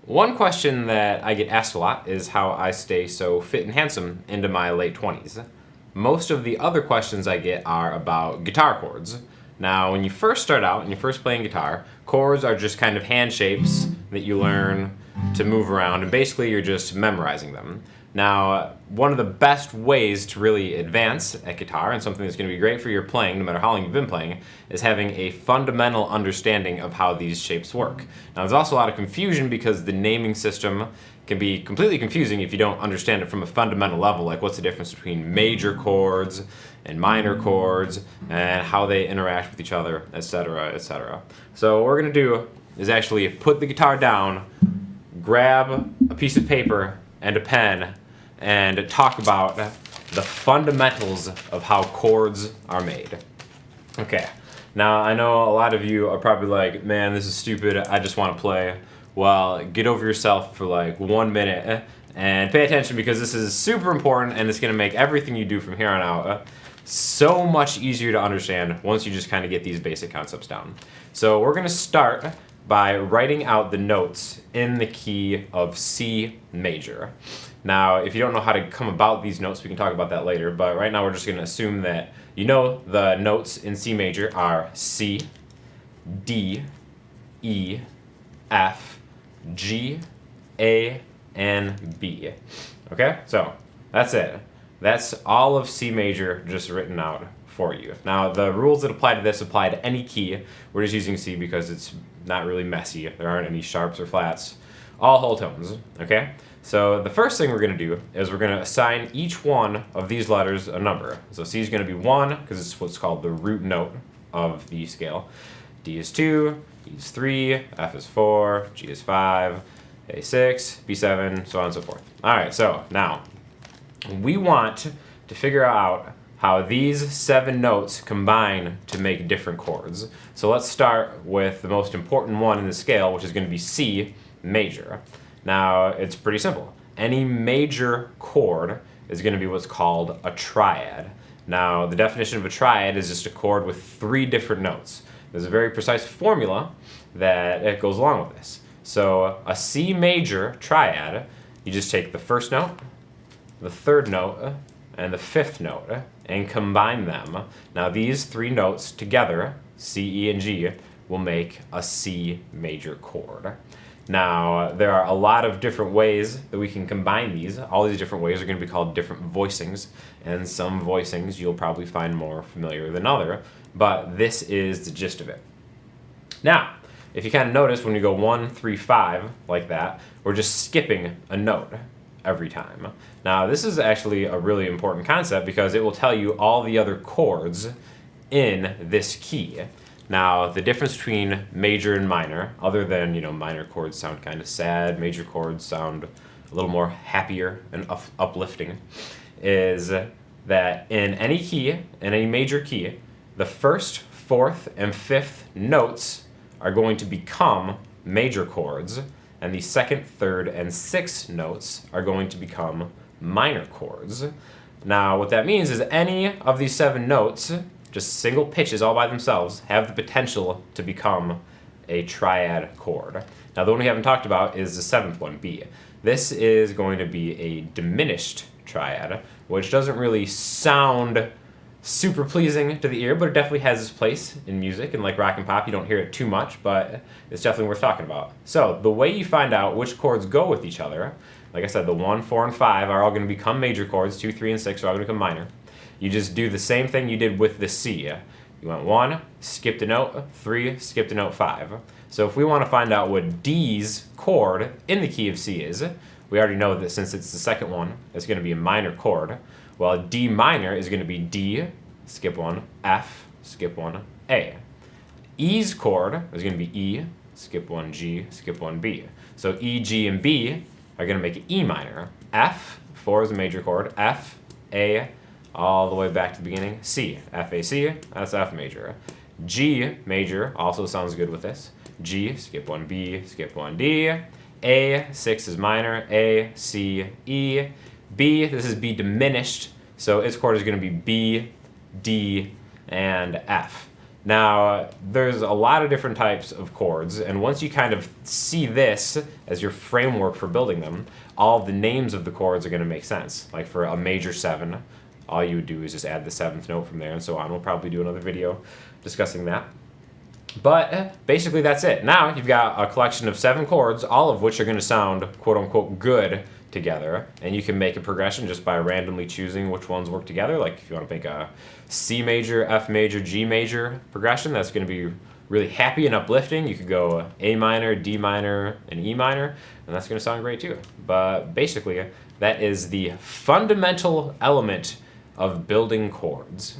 One question that I get asked a lot is how I stay so fit and handsome into my late 20s. Most of the other questions I get are about guitar chords. Now, when you first start out and you're first playing guitar, chords are just kind of hand shapes that you learn to move around, and basically you're just memorizing them. Now, one of the best ways to really advance at guitar, and something that's going to be great for your playing, no matter how long you've been playing, is having a fundamental understanding of how these shapes work. Now, there's also a lot of confusion because the naming system can be completely confusing if you don't understand it from a fundamental level, like what's the difference between major chords and minor chords, and how they interact with each other, etc., etc. So what we're going to do is actually put the guitar down, grab a piece of paper and a pen, and talk about the fundamentals of how chords are made. Okay, now I know a lot of you are probably like, man, this is stupid, I just want to play. Well, get over yourself for like 1 minute and pay attention, because this is super important and it's going to make everything you do from here on out so much easier to understand once you just kind of get these basic concepts down. So we're going to start by writing out the notes in the key of C major. Now, if you don't know how to come about these notes, we can talk about that later, but right now we're just going to assume that you know the notes in C major are C, D, E, F, G, A, and B. Okay, so that's it. That's all of C major just written out for you. Now, the rules that apply to this apply to any key. We're just using C because it's not really messy. There aren't any sharps or flats. All whole tones, okay? So the first thing we're going to do is we're going to assign each one of these letters a number. So C is going to be 1, because it's what's called the root note of the scale. D is 2, E is 3, F is 4, G is 5, A 6, B 7, so on and so forth. Alright, so now we want to figure out how these 7 notes combine to make different chords. So let's start with the most important one in the scale, which is going to be C major. Now, it's pretty simple. Any major chord is going to be what's called a triad. Now, the definition of a triad is just a chord with 3 different notes. There's a very precise formula that goes along with this. So a C major triad, you just take the first note, the third note, and the 5th note, and combine them. Now these 3 notes together, C, E, and G, will make a C major chord. Now, there are a lot of different ways that we can combine these. All these different ways are going to be called different voicings, and some voicings you'll probably find more familiar than other, but this is the gist of it. Now, if you kind of notice when you go 1, 3, 5 like that, we're just skipping a note every time. Now, this is actually a really important concept because it will tell you all the other chords in this key. Now, the difference between major and minor, other than, minor chords sound kind of sad, major chords sound a little more happier and uplifting, is that in any key, in any major key, the 1st, 4th, and 5th notes are going to become major chords, and the 2nd, 3rd, and 6th notes are going to become minor chords. Now, what that means is any of these 7 notes, just single pitches all by themselves, have the potential to become a triad chord. Now, the one we haven't talked about is the 7th one, B. This is going to be a diminished triad, which doesn't really sound super pleasing to the ear, but it definitely has its place in music, and like rock and pop, you don't hear it too much, but it's definitely worth talking about. So the way you find out which chords go with each other, like I said, the 1, 4, and 5 are all going to become major chords, 2, 3, and 6 are all going to become minor. You just do the same thing you did with the C. You went 1, skipped a note, 3, skipped a note, 5. So if we want to find out what D's chord in the key of C is, we already know that since it's the 2nd one, it's going to be a minor chord. Well, D minor is going to be D, skip 1, F, skip 1, A. E's chord is going to be E, skip 1, G, skip 1, B. So E, G, and B are going to make it E minor. F, 4 is a major chord, F, A, all the way back to the beginning, C, F, A, C, that's F major. G major also sounds good with this. G, skip 1, B, skip 1, D. A, 6 is minor, A, C, E. B, this is B diminished, so its chord is going to be B, D, and F. Now, there's a lot of different types of chords, and once you kind of see this as your framework for building them, all the names of the chords are going to make sense. Like for a major 7, all you would do is just add the 7th note from there and so on. We'll probably do another video discussing that. But basically that's it. Now you've got a collection of 7 chords, all of which are going to sound quote-unquote good together, and you can make a progression just by randomly choosing which ones work together. Like if you want to make a C major, F major, G major progression, that's going to be really happy and uplifting. You could go A minor, D minor, and E minor, and that's going to sound great too. But basically, that is the fundamental element of building chords.